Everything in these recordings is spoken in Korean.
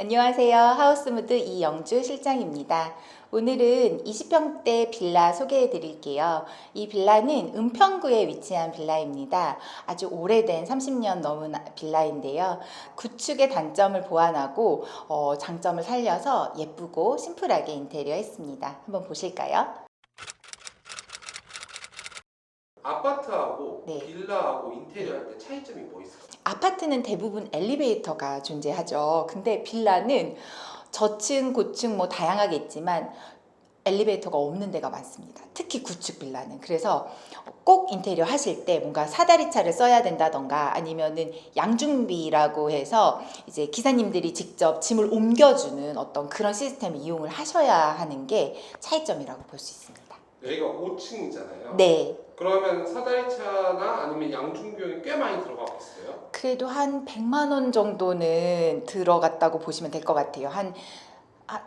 안녕하세요. 하우스무드 이영주 실장입니다. 오늘은 20평대 빌라 소개해 드릴게요. 이 빌라는 은평구에 위치한 빌라입니다. 아주 오래된 30년 넘은 빌라인데요. 구축의 단점을 보완하고 장점을 살려서 예쁘고 심플하게 인테리어 했습니다. 한번 보실까요? 아파트하고 네. 빌라하고 인테리어 할 때 차이점이 뭐 있어요? 아파트는 대부분 엘리베이터가 존재하죠. 근데 빌라는 저층, 고층 뭐 다양하게 있지만 엘리베이터가 없는 데가 많습니다. 특히 구축 빌라는. 그래서 꼭 인테리어 하실 때 뭔가 사다리차를 써야 된다던가 아니면은 양중비라고 해서 이제 기사님들이 직접 짐을 옮겨주는 어떤 그런 시스템을 이용을 하셔야 하는 게 차이점이라고 볼 수 있습니다. 여기가 5층이잖아요. 네. 그러면 사다리차나 아니면 양중 비용이 꽤 많이 들어가겠어요? 그래도 한 100만 원 정도는 들어갔다고 보시면 될 것 같아요.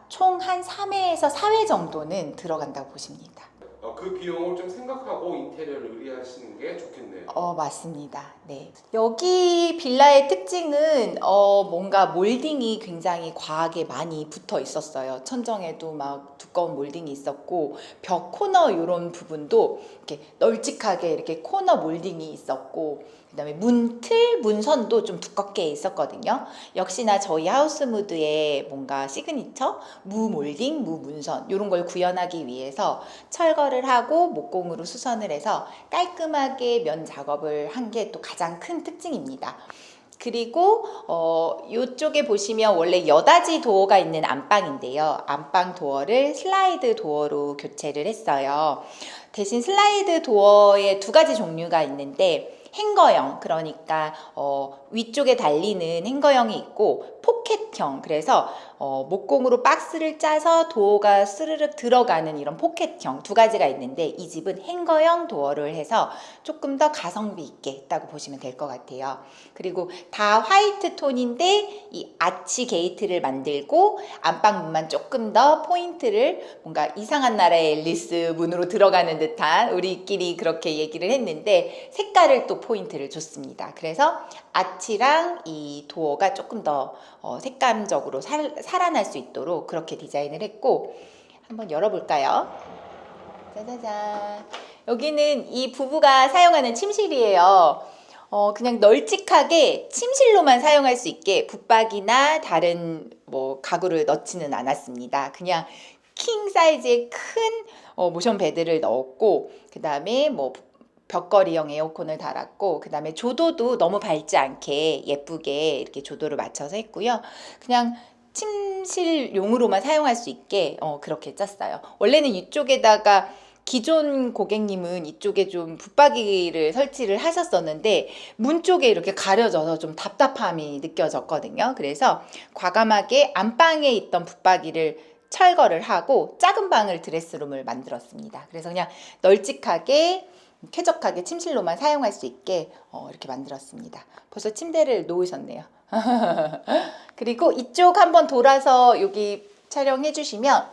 총 한 3회에서 4회 정도는 들어간다고 보십니다. 그 비용을 좀 생각하고 인테리어를 의뢰하시는 게 좋겠네요. 맞습니다. 네. 여기 빌라의 특징은 뭔가 몰딩이 굉장히 과하게 많이 붙어 있었어요. 천정에도 막 두꺼운 몰딩이 있었고 벽 코너 이런 부분도 이렇게 널찍하게 이렇게 코너 몰딩이 있었고 그다음에 문틀, 문선도 좀 두껍게 있었거든요. 역시나 저희 하우스무드의 뭔가 시그니처 무 몰딩, 무 문선 이런 걸 구현하기 위해서 철거를 하고 목공으로 수선을 해서 깔끔하게 면 작업을 한 게 또 가장 큰 특징입니다. 그리고 이쪽에 보시면 원래 여닫이 도어가 있는 안방인데요. 안방 도어를 슬라이드 도어로 교체를 했어요. 대신 슬라이드 도어에 두 가지 종류가 있는데 행거형, 그러니까 위쪽에 달리는 행거형이 있고 포켓형, 그래서 목공으로 박스를 짜서 도어가 스르륵 들어가는 이런 포켓형 두 가지가 있는데 이 집은 행거형 도어를 해서 조금 더 가성비 있게 했다고 보시면 될 것 같아요. 그리고 다 화이트 톤인데 이 아치 게이트를 만들고 안방문만 조금 더 포인트를 뭔가 이상한 나라의 앨리스 문으로 들어가는 듯한 우리끼리 그렇게 얘기를 했는데 색깔을 또 포인트를 줬습니다. 그래서 아치랑 이 도어가 조금 더 색감적으로 살아날 수 있도록 그렇게 디자인을 했고 한번 열어볼까요? 짜자잔. 여기는 이 부부가 사용하는 침실이에요. 그냥 널찍하게 침실로만 사용할 수 있게 붙박이나 다른 뭐 가구를 넣지는 않았습니다. 그냥 킹 사이즈의 큰 모션 베드를 넣었고 그 다음에 뭐 벽걸이형 에어컨을 달았고 그 다음에 조도도 너무 밝지 않게 예쁘게 이렇게 조도를 맞춰서 했고요. 그냥 침실용으로만 사용할 수 있게 그렇게 짰어요. 원래는 이쪽에다가 기존 고객님은 이쪽에 좀 붙박이를 설치를 하셨었는데 문 쪽에 이렇게 가려져서 좀 답답함이 느껴졌거든요. 그래서 과감하게 안방에 있던 붙박이를 철거를 하고 작은 방을 드레스룸을 만들었습니다. 그래서 그냥 널찍하게 쾌적하게 침실로만 사용할 수 있게 이렇게 만들었습니다. 벌써 침대를 놓으셨네요. 그리고 이쪽 한번 돌아서 여기 촬영해 주시면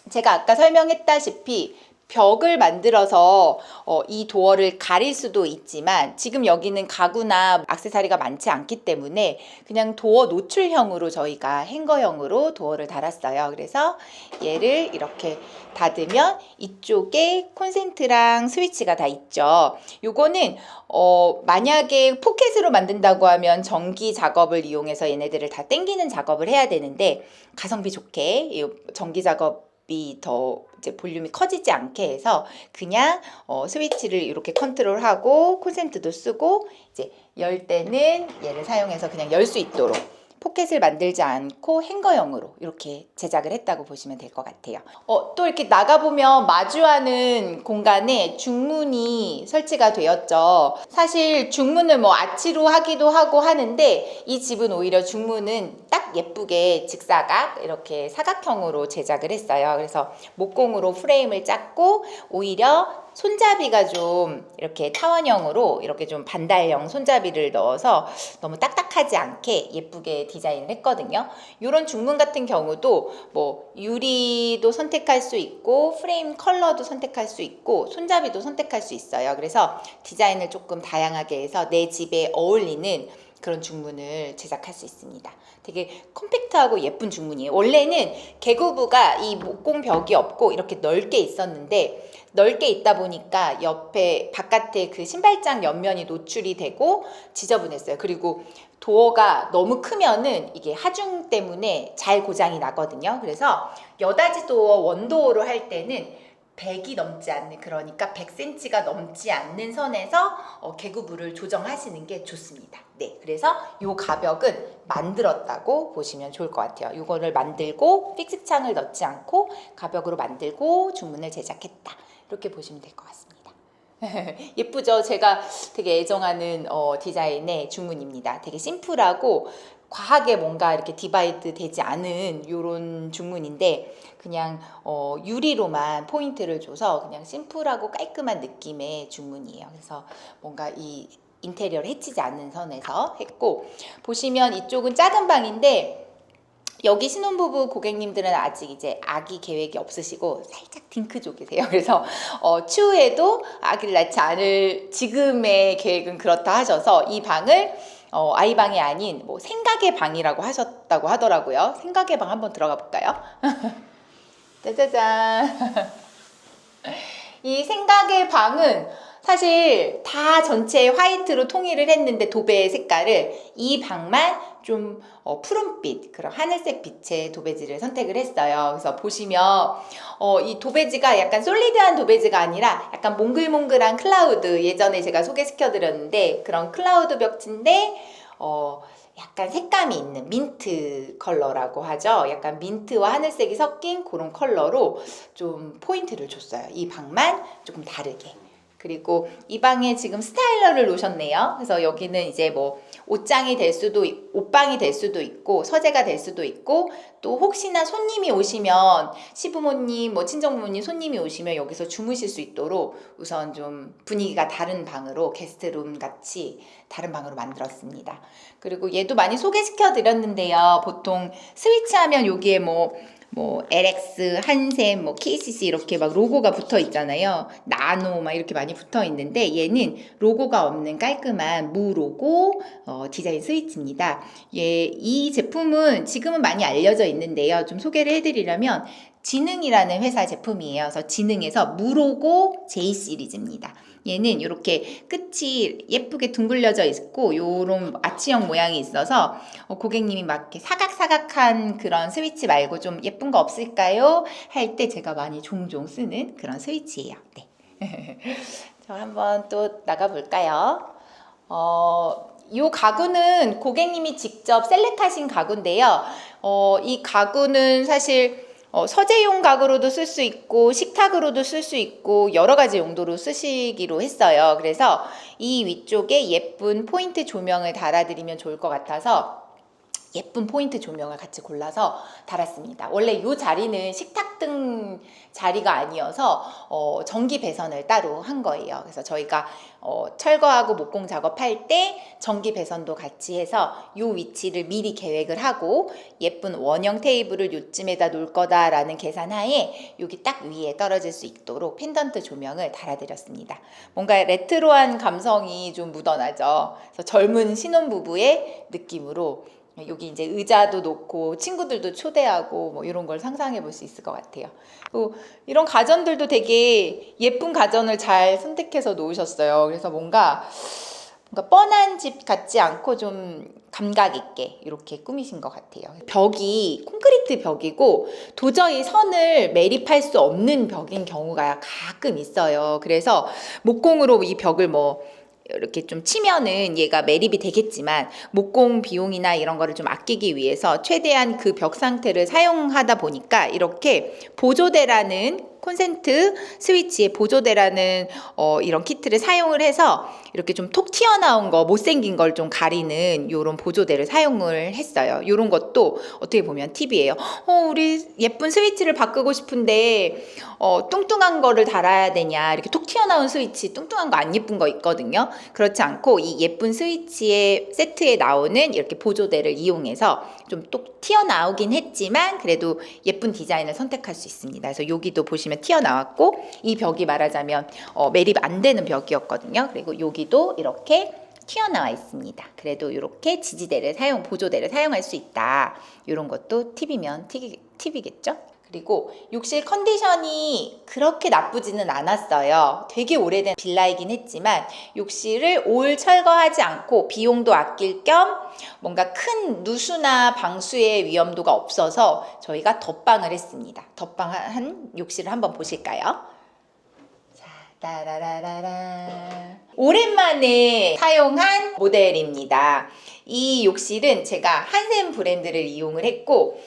제가 아까 설명했다시피 벽을 만들어서 이 도어를 가릴 수도 있지만 지금 여기는 가구나 액세서리가 많지 않기 때문에 그냥 도어 노출형으로 저희가 행거형으로 도어를 달았어요. 그래서 얘를 이렇게 닫으면 이쪽에 콘센트랑 스위치가 다 있죠. 요거는 만약에 포켓으로 만든다고 하면 전기 작업을 이용해서 얘네들을 다 당기는 작업을 해야 되는데 가성비 좋게 전기 작업 더 이제 볼륨이 커지지 않게 해서 그냥 스위치를 이렇게 컨트롤하고 콘센트도 쓰고 이제 열 때는 얘를 사용해서 그냥 열 수 있도록 포켓을 만들지 않고 행거형으로 이렇게 제작을 했다고 보시면 될 것 같아요. 또 이렇게 나가보면 마주하는 공간에 중문이 설치가 되었죠. 사실 중문을 뭐 아치로 하기도 하고 하는데 이 집은 오히려 중문은 딱 예쁘게 직사각 이렇게 사각형으로 제작을 했어요. 그래서 목공으로 프레임을 짰고 오히려 손잡이가 좀 이렇게 타원형으로 이렇게 좀 반달형 손잡이를 넣어서 너무 딱딱하지 않게 예쁘게 디자인을 했거든요. 이런 중문 같은 경우도 뭐 유리도 선택할 수 있고 프레임 컬러도 선택할 수 있고 손잡이도 선택할 수 있어요. 그래서 디자인을 조금 다양하게 해서 내 집에 어울리는 그런 중문을 제작할 수 있습니다. 되게 컴팩트하고 예쁜 중문이에요. 원래는 개구부가 이 목공벽이 없고 이렇게 넓게 있었는데 넓게 있다 보니까 옆에 바깥에 그 신발장 옆면이 노출이 되고 지저분했어요. 그리고 도어가 너무 크면은 이게 하중 때문에 잘 고장이 나거든요. 그래서 여닫이 도어 원도어로 할 때는 100이 넘지 않는, 그러니까 100cm가 넘지 않는 선에서 개구부를 조정하시는 게 좋습니다. 네, 그래서 이 가벽은 만들었다고 보시면 좋을 것 같아요. 이거를 만들고 픽스 창을 넣지 않고 가벽으로 만들고 중문을 제작했다. 이렇게 보시면 될 것 같습니다. 예쁘죠? 제가 되게 애정하는 디자인의 중문입니다. 되게 심플하고 과하게 뭔가 이렇게 디바이드 되지 않은 이런 중문인데 그냥 유리로만 포인트를 줘서 그냥 심플하고 깔끔한 느낌의 중문이에요. 그래서 뭔가 이 인테리어를 해치지 않는 선에서 했고, 보시면 이쪽은 작은 방인데 여기 신혼부부 고객님들은 아직 이제 아기 계획이 없으시고 살짝 딩크족이세요. 그래서 추후에도 아기를 낳지 않을 지금의 계획은 그렇다 하셔서 이 방을 아이 방이 아닌 뭐 생각의 방이라고 하셨다고 하더라고요. 생각의 방 한번 들어가 볼까요? 짜자잔. 이 생각의 방은 사실 다 전체 화이트로 통일을 했는데 도배 색깔을 이 방만 좀 푸른빛, 그런 하늘색 빛의 도배지를 선택을 했어요. 그래서 보시면 이 도배지가 약간 솔리드한 도배지가 아니라 약간 몽글몽글한 클라우드, 예전에 제가 소개시켜 드렸는데 그런 클라우드 벽지인데 약간 색감이 있는 민트 컬러라고 하죠. 약간 민트와 하늘색이 섞인 그런 컬러로 좀 포인트를 줬어요. 이 방만 조금 다르게. 그리고 이 방에 지금 스타일러를 놓으셨네요. 그래서 여기는 이제 뭐 옷장이 될 수도, 옷방이 될 수도 있고 서재가 될 수도 있고, 또 혹시나 손님이 오시면 시부모님, 뭐 친정부모님 손님이 오시면 여기서 주무실 수 있도록 우선 좀 분위기가 다른 방으로, 게스트룸 같이 다른 방으로 만들었습니다. 그리고 얘도 많이 소개시켜 드렸는데요. 보통 스위치 하면 여기에 뭐 LX, 한샘, 뭐 KCC 이렇게 막 로고가 붙어 있잖아요. 나노 막 이렇게 많이 붙어 있는데 얘는 로고가 없는 깔끔한 무로고 디자인 스위치입니다. 이 제품은 지금은 많이 알려져 있는데요. 좀 소개를 해드리려면 지능이라는 회사 제품이에요. 그래서 지능에서 무로고 J 시리즈입니다. 얘는 이렇게 끝이 예쁘게 둥글려져 있고 요런 아치형 모양이 있어서 고객님이 막 이렇게 사각사각한 그런 스위치 말고 좀 예쁜 거 없을까요? 할 때 제가 많이 종종 쓰는 그런 스위치예요. 네. 저 한번 또 나가볼까요? 이 가구는 고객님이 직접 셀렉하신 가구인데요. 이 가구는 사실 서재용 가구로도 쓸 수 있고 식탁으로도 쓸 수 있고 여러 가지 용도로 쓰시기로 했어요. 그래서 이 위쪽에 예쁜 포인트 조명을 달아드리면 좋을 것 같아서 예쁜 포인트 조명을 같이 골라서 달았습니다. 원래 이 자리는 식탁등 자리가 아니어서 전기 배선을 따로 한 거예요. 그래서 저희가 철거하고 목공 작업할 때 전기 배선도 같이 해서 이 위치를 미리 계획을 하고 예쁜 원형 테이블을 요쯤에다 놓을 거다라는 계산하에 여기 딱 위에 떨어질 수 있도록 펜던트 조명을 달아드렸습니다. 뭔가 레트로한 감성이 좀 묻어나죠. 그래서 젊은 신혼부부의 느낌으로 여기 이제 의자도 놓고 친구들도 초대하고 뭐 이런 걸 상상해 볼 수 있을 것 같아요. 또 이런 가전들도 되게 예쁜 가전을 잘 선택해서 놓으셨어요. 그래서 뭔가 뻔한 집 같지 않고 좀 감각 있게 이렇게 꾸미신 것 같아요. 벽이 콘크리트 벽이고 도저히 선을 매립할 수 없는 벽인 경우가 가끔 있어요. 그래서 목공으로 이 벽을 뭐 이렇게 좀 치면은 얘가 매립이 되겠지만 목공 비용이나 이런 거를 좀 아끼기 위해서 최대한 그 벽 상태를 사용하다 보니까 이렇게 보조대라는 콘센트 스위치에 보조대라는 이런 키트를 사용을 해서 이렇게 좀 톡 튀어나온 거, 못생긴 걸 좀 가리는 이런 보조대를 사용을 했어요. 이런 것도 어떻게 보면 팁이에요. 우리 예쁜 스위치를 바꾸고 싶은데 뚱뚱한 거를 달아야 되냐, 이렇게 톡 튀어나온 스위치, 뚱뚱한 거 안 예쁜 거 있거든요. 그렇지 않고 이 예쁜 스위치의 세트에 나오는 이렇게 보조대를 이용해서 좀 톡 튀어나오긴 했지만 그래도 예쁜 디자인을 선택할 수 있습니다. 그래서 여기도 보시면 튀어나왔고 이 벽이 말하자면 매립 안 되는 벽이었거든요. 그리고 여기도 이렇게 튀어나와 있습니다. 그래도 이렇게 보조대를 사용할 수 있다. 이런 것도 팁이겠죠? 그리고 욕실 컨디션이 그렇게 나쁘지는 않았어요. 되게 오래된 빌라이긴 했지만 욕실을 올 철거하지 않고 비용도 아낄 겸 뭔가 큰 누수나 방수의 위험도가 없어서 저희가 덧방을 했습니다. 덧방한 욕실을 한번 보실까요? 자, 따라라라라. 오랜만에 사용한 모델입니다. 이 욕실은 제가 한샘 브랜드를 이용을 했고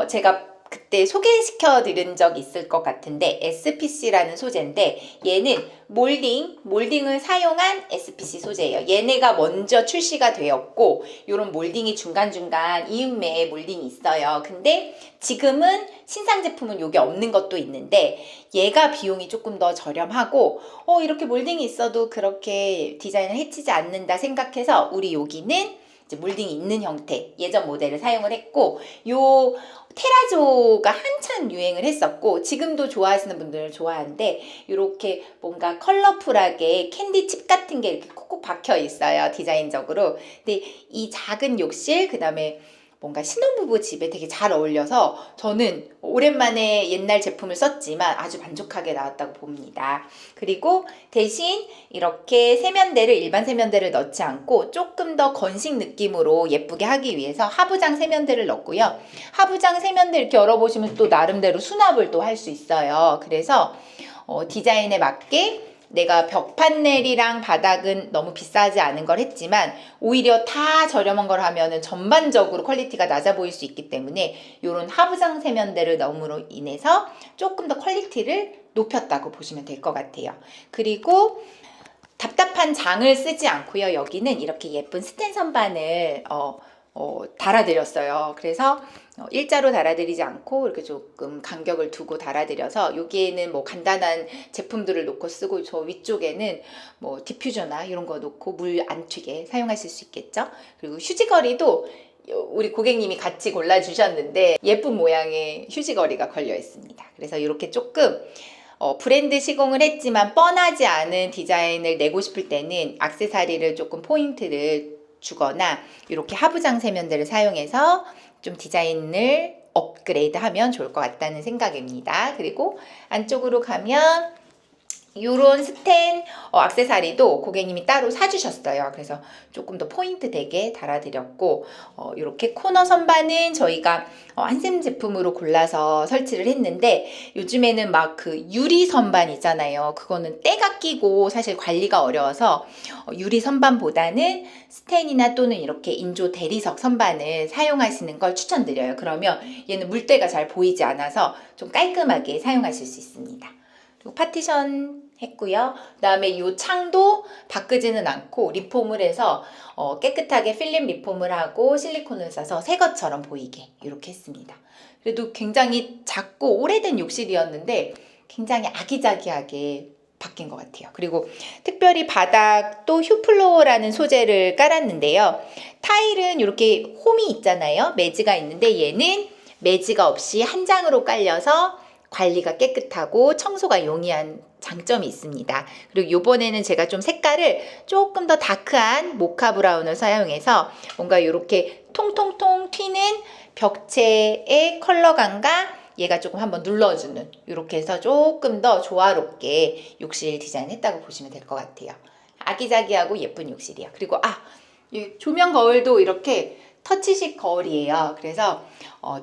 제가 그때 소개시켜 드린 적 있을 것 같은데 SPC라는 소재인데 얘는 몰딩을 사용한 SPC 소재예요. 얘네가 먼저 출시가 되었고 이런 몰딩이 중간중간 이음매에 몰딩이 있어요. 근데 지금은 신상 제품은 요게 없는 것도 있는데 얘가 비용이 조금 더 저렴하고 이렇게 몰딩이 있어도 그렇게 디자인을 해치지 않는다 생각해서 우리 여기는 이제 몰딩이 있는 형태 예전 모델을 사용을 했고 요 테라조가 한참 유행을 했었고 지금도 좋아하시는 분들은 좋아하는데 이렇게 뭔가 컬러풀하게 캔디칩 같은 게 이렇게 콕콕 박혀 있어요 디자인적으로. 근데 이 작은 욕실 그다음에 뭔가 신혼부부 집에 되게 잘 어울려서 저는 오랜만에 옛날 제품을 썼지만 아주 만족하게 나왔다고 봅니다. 그리고 대신 이렇게 일반 세면대를 넣지 않고 조금 더 건식 느낌으로 예쁘게 하기 위해서 하부장 세면대를 넣고요. 하부장 세면대 이렇게 열어보시면 또 나름대로 수납을 또 할 수 있어요. 그래서 디자인에 맞게 내가 벽 판넬이랑 바닥은 너무 비싸지 않은 걸 했지만 오히려 다 저렴한 걸 하면은 전반적으로 퀄리티가 낮아 보일 수 있기 때문에 이런 하부장 세면대를 넣음으로 인해서 조금 더 퀄리티를 높였다고 보시면 될 것 같아요. 그리고 답답한 장을 쓰지 않고요. 여기는 이렇게 예쁜 스텐 선반을 달아드렸어요. 그래서 일자로 달아드리지 않고 이렇게 조금 간격을 두고 달아드려서 여기에는 뭐 간단한 제품들을 놓고 쓰고 저 위쪽에는 뭐 디퓨저나 이런 거 놓고 물 안 튀게 사용하실 수 있겠죠. 그리고 휴지거리도 우리 고객님이 같이 골라주셨는데 예쁜 모양의 휴지거리가 걸려 있습니다. 그래서 이렇게 조금 브랜드 시공을 했지만 뻔하지 않은 디자인을 내고 싶을 때는 액세서리를 조금 포인트를 주거나 이렇게 하부장 세면대를 사용해서 좀 디자인을 업그레이드하면 좋을 것 같다는 생각입니다. 그리고 안쪽으로 가면 이런 스텐 액세서리도 고객님이 따로 사주셨어요. 그래서 조금 더 포인트 되게 달아드렸고 이렇게 코너 선반은 저희가 한샘 제품으로 골라서 설치를 했는데 요즘에는 막 그 유리 선반 있잖아요. 그거는 때가 끼고 사실 관리가 어려워서 유리 선반보다는 스텐이나 또는 이렇게 인조 대리석 선반을 사용하시는 걸 추천드려요. 그러면 얘는 물때가 잘 보이지 않아서 좀 깔끔하게 사용하실 수 있습니다. 그리고 파티션 했고요. 그다음에 이 창도 바꾸지는 않고 리폼을 해서 깨끗하게 필름 리폼을 하고 실리콘을 싸서 새 것처럼 보이게 이렇게 했습니다. 그래도 굉장히 작고 오래된 욕실이었는데 굉장히 아기자기하게 바뀐 것 같아요. 그리고 특별히 바닥도 휴플로어라는 소재를 깔았는데요. 타일은 이렇게 홈이 있잖아요. 매지가 있는데 얘는 매지가 없이 한 장으로 깔려서 관리가 깨끗하고 청소가 용이한 장점이 있습니다. 그리고 이번에는 제가 좀 색깔을 조금 더 다크한 모카 브라운을 사용해서 뭔가 이렇게 통통통 튀는 벽체의 컬러감과 얘가 조금 한번 눌러주는 이렇게 해서 조금 더 조화롭게 욕실 디자인했다고 보시면 될 것 같아요. 아기자기하고 예쁜 욕실이야. 그리고 이 조명 거울도 이렇게 터치식 거울이에요. 그래서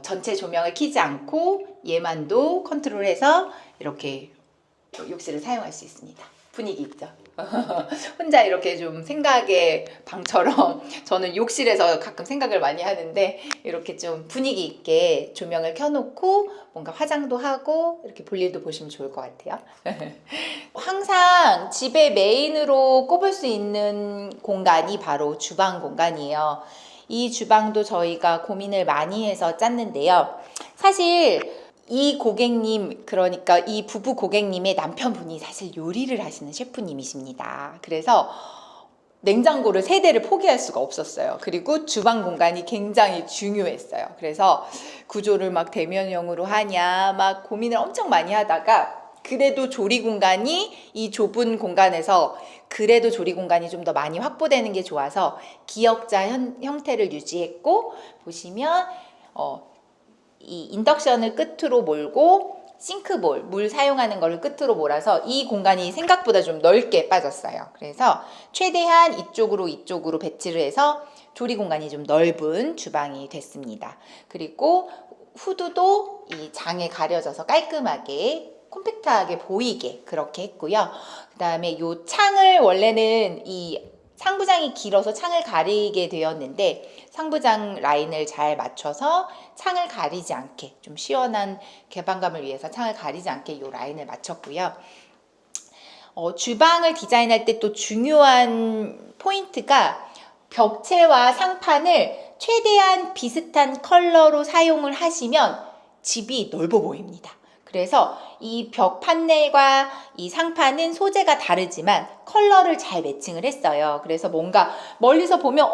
전체 조명을 켜지 않고 얘만도 컨트롤해서 이렇게 욕실을 사용할 수 있습니다. 분위기 있죠? 혼자 이렇게 좀 생각의 방처럼 저는 욕실에서 가끔 생각을 많이 하는데 이렇게 좀 분위기 있게 조명을 켜놓고 뭔가 화장도 하고 이렇게 볼 일도 보시면 좋을 것 같아요. 항상 집의 메인으로 꼽을 수 있는 공간이 바로 주방 공간이에요. 이 주방도 저희가 고민을 많이 해서 짰는데요. 사실 이 고객님, 그러니까 이 부부 고객님의 남편분이 사실 요리를 하시는 셰프님이십니다. 그래서 냉장고를 3대를 포기할 수가 없었어요. 그리고 주방 공간이 굉장히 중요했어요. 그래서 구조를 막 대면형으로 하냐 막 고민을 엄청 많이 하다가 그래도 조리 공간이 이 좁은 공간에서 그래도 조리 공간이 좀 더 많이 확보되는 게 좋아서 기역자 형태를 유지했고, 보시면 이 인덕션을 끝으로 몰고 싱크볼, 물 사용하는 거를 끝으로 몰아서 이 공간이 생각보다 좀 넓게 빠졌어요. 그래서 최대한 이쪽으로 배치를 해서 조리 공간이 좀 넓은 주방이 됐습니다. 그리고 후드도 이 장에 가려져서 깔끔하게 콤팩트하게 보이게 그렇게 했고요. 그 다음에 요 창을 원래는 이 상부장이 길어서 창을 가리게 되었는데 상부장 라인을 잘 맞춰서 창을 가리지 않게 좀 시원한 개방감을 위해서 창을 가리지 않게 이 라인을 맞췄고요. 주방을 디자인할 때 또 중요한 포인트가 벽체와 상판을 최대한 비슷한 컬러로 사용을 하시면 집이 넓어 보입니다. 그래서 이 벽 판넬과 이 상판은 소재가 다르지만 컬러를 잘 매칭을 했어요. 그래서 뭔가 멀리서 보면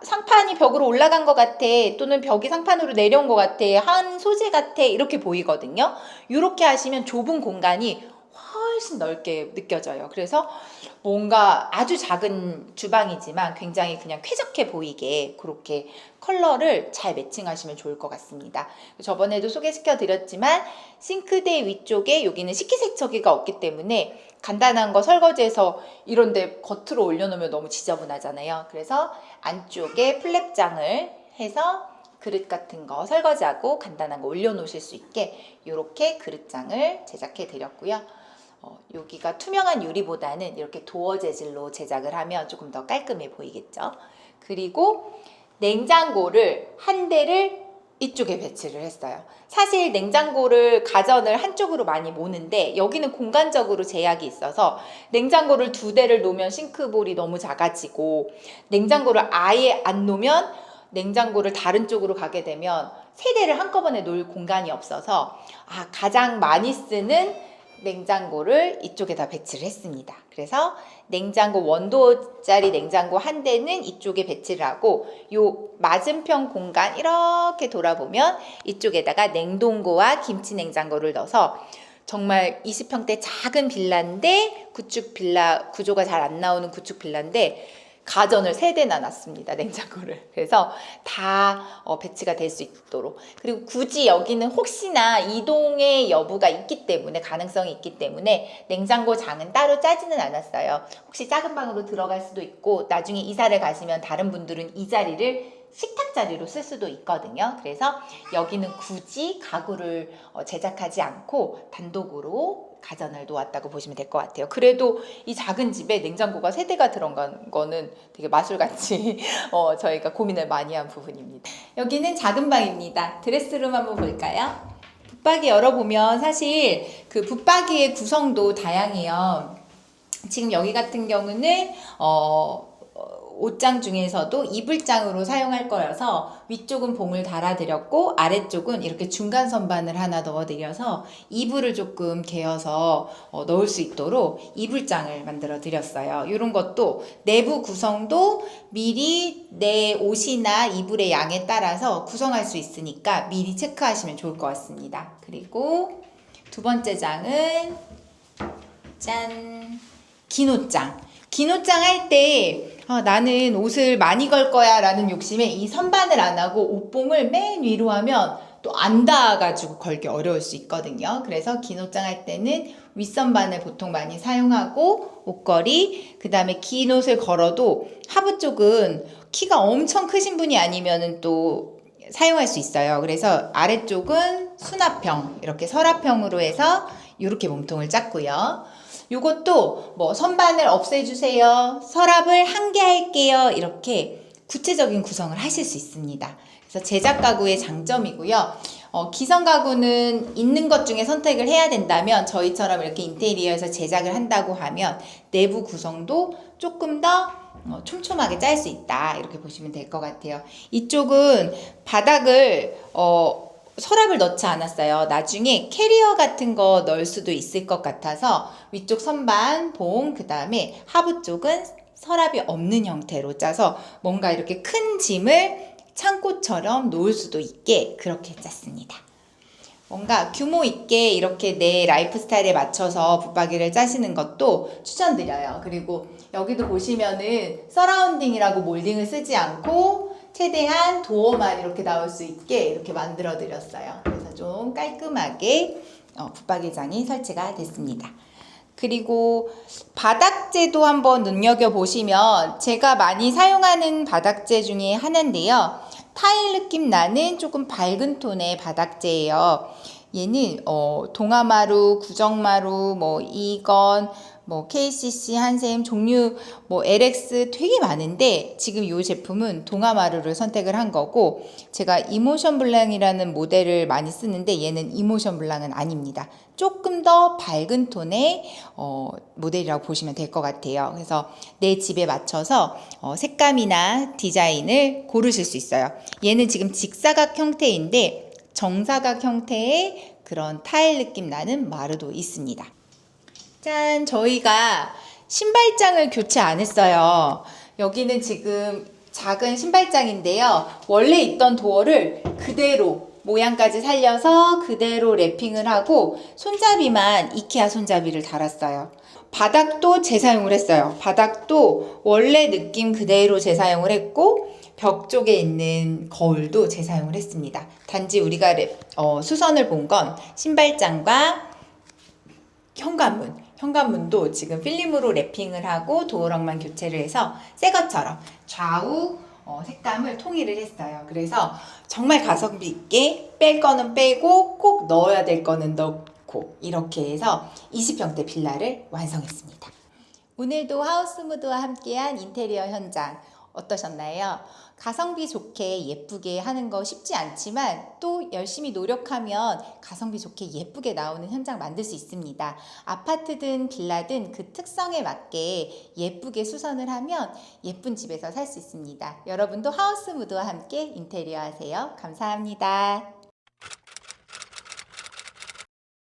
상판이 벽으로 올라간 것 같아, 또는 벽이 상판으로 내려온 것 같아, 한 소재 같아, 이렇게 보이거든요. 이렇게 하시면 좁은 공간이 훨씬 넓게 느껴져요. 그래서 뭔가 아주 작은 주방이지만 굉장히 그냥 쾌적해 보이게 그렇게 컬러를 잘 매칭하시면 좋을 것 같습니다. 저번에도 소개시켜 드렸지만 싱크대 위쪽에 여기는 식기세척기가 없기 때문에 간단한 거 설거지해서 이런데 겉으로 올려놓으면 너무 지저분하잖아요. 그래서 안쪽에 플랩장을 해서 그릇 같은 거 설거지하고 간단한 거 올려놓으실 수 있게 이렇게 그릇장을 제작해 드렸고요. 여기가 투명한 유리보다는 이렇게 도어 재질로 제작을 하면 조금 더 깔끔해 보이겠죠. 그리고 냉장고를 한 대를 이쪽에 배치를 했어요. 사실 냉장고를 가전을 한쪽으로 많이 모는데 여기는 공간적으로 제약이 있어서 냉장고를 두 대를 놓으면 싱크볼이 너무 작아지고, 냉장고를 아예 안 놓으면 냉장고를 다른 쪽으로 가게 되면 세 대를 한꺼번에 놓을 공간이 없어서 가장 많이 쓰는 냉장고를 이쪽에다 배치를 했습니다. 그래서 냉장고 원도짜리 냉장고 한 대는 이쪽에 배치를 하고, 요 맞은편 공간 이렇게 돌아보면 이쪽에다가 냉동고와 김치 냉장고를 넣어서 정말 20평대 작은 빌라인데, 구축 빌라 구조가 잘 안 나오는 구축 빌라인데 가전을 세 대나 놨습니다. 냉장고를. 그래서 다 배치가 될 수 있도록. 그리고 굳이 여기는 혹시나 이동의 여부가 있기 때문에, 가능성이 있기 때문에 냉장고 장은 따로 짜지는 않았어요. 혹시 작은 방으로 들어갈 수도 있고 나중에 이사를 가시면 다른 분들은 이 자리를 식탁 자리로 쓸 수도 있거든요. 그래서 여기는 굳이 가구를 제작하지 않고 단독으로 가전을 놓았다고 보시면 될 것 같아요. 그래도 이 작은 집에 냉장고가 세 대가 들어간 거는 되게 마술같이 저희가 고민을 많이 한 부분입니다. 여기는 작은 방입니다. 드레스룸 한번 볼까요? 붙박이 열어보면 사실 그 붙박이의 구성도 다양해요. 지금 여기 같은 경우는 옷장 중에서도 이불장으로 사용할 거여서 위쪽은 봉을 달아드렸고 아래쪽은 이렇게 중간 선반을 하나 넣어드려서 이불을 조금 개어서 넣을 수 있도록 이불장을 만들어 드렸어요. 이런 것도 내부 구성도 미리 내 옷이나 이불의 양에 따라서 구성할 수 있으니까 미리 체크하시면 좋을 것 같습니다. 그리고 두 번째 장은 짠! 긴 옷장. 긴 옷장 할 때 나는 옷을 많이 걸 거야 라는 욕심에 이 선반을 안 하고 옷봉을 맨 위로 하면 또 안 닿아가지고 걸기 어려울 수 있거든요. 그래서 긴 옷장 할 때는 윗선반을 보통 많이 사용하고 옷걸이, 그 다음에 긴 옷을 걸어도 하부 쪽은 키가 엄청 크신 분이 아니면은 또 사용할 수 있어요. 그래서 아래쪽은 수납형, 이렇게 서랍형으로 해서 이렇게 몸통을 짰고요. 요것도 뭐 선반을 없애주세요, 서랍을 한 개 할게요, 이렇게 구체적인 구성을 하실 수 있습니다. 그래서 제작 가구의 장점이고요. 기성 가구는 있는 것 중에 선택을 해야 된다면 저희처럼 이렇게 인테리어에서 제작을 한다고 하면 내부 구성도 조금 더 촘촘하게 짤 수 있다, 이렇게 보시면 될 것 같아요. 이쪽은 바닥을 서랍을 넣지 않았어요. 나중에 캐리어 같은 거 넣을 수도 있을 것 같아서 위쪽 선반, 봉, 그 다음에 하부 쪽은 서랍이 없는 형태로 짜서 뭔가 이렇게 큰 짐을 창고처럼 놓을 수도 있게 그렇게 짰습니다. 뭔가 규모 있게 이렇게 내 라이프 스타일에 맞춰서 붙박이를 짜시는 것도 추천드려요. 그리고 여기도 보시면은 서라운딩이라고 몰딩을 쓰지 않고 최대한 도어만 이렇게 나올 수 있게 이렇게 만들어 드렸어요. 그래서 좀 깔끔하게 붙박이장이 설치가 됐습니다. 그리고 바닥재도 한번 눈여겨보시면 제가 많이 사용하는 바닥재 중에 하나인데요. 타일 느낌 나는 조금 밝은 톤의 바닥재예요. 얘는 동아마루, 구정마루, 뭐 이건, 뭐 KCC, 한샘 종류 뭐 LX 되게 많은데 지금 이 제품은 동아마루를 선택을 한 거고 제가 이모션 블랑이라는 모델을 많이 쓰는데 얘는 이모션 블랑은 아닙니다. 조금 더 밝은 톤의 모델이라고 보시면 될 것 같아요. 그래서 내 집에 맞춰서 색감이나 디자인을 고르실 수 있어요. 얘는 지금 직사각 형태인데 정사각 형태의 그런 타일 느낌 나는 마루도 있습니다. 짠! 저희가 신발장을 교체 안 했어요. 여기는 지금 작은 신발장인데요. 원래 있던 도어를 그대로 모양까지 살려서 그대로 랩핑을 하고 손잡이만 이케아 손잡이를 달았어요. 바닥도 재사용을 했어요. 바닥도 원래 느낌 그대로 재사용을 했고 벽 쪽에 있는 거울도 재사용을 했습니다. 단지 우리가 수선을 본 건 신발장과 현관문도 지금 필름으로 랩핑을 하고 도어락만 교체를 해서 새 것처럼 좌우 색감을 통일을 했어요. 그래서 정말 가성비 있게 뺄 거는 빼고 꼭 넣어야 될 거는 넣고 이렇게 해서 20평대 빌라를 완성했습니다. 오늘도 하우스무드와 함께한 인테리어 현장 어떠셨나요? 가성비 좋게 예쁘게 하는 거 쉽지 않지만 또 열심히 노력하면 가성비 좋게 예쁘게 나오는 현장 만들 수 있습니다. 아파트든 빌라든 그 특성에 맞게 예쁘게 수선을 하면 예쁜 집에서 살 수 있습니다. 여러분도 하우스무드와 함께 인테리어 하세요. 감사합니다.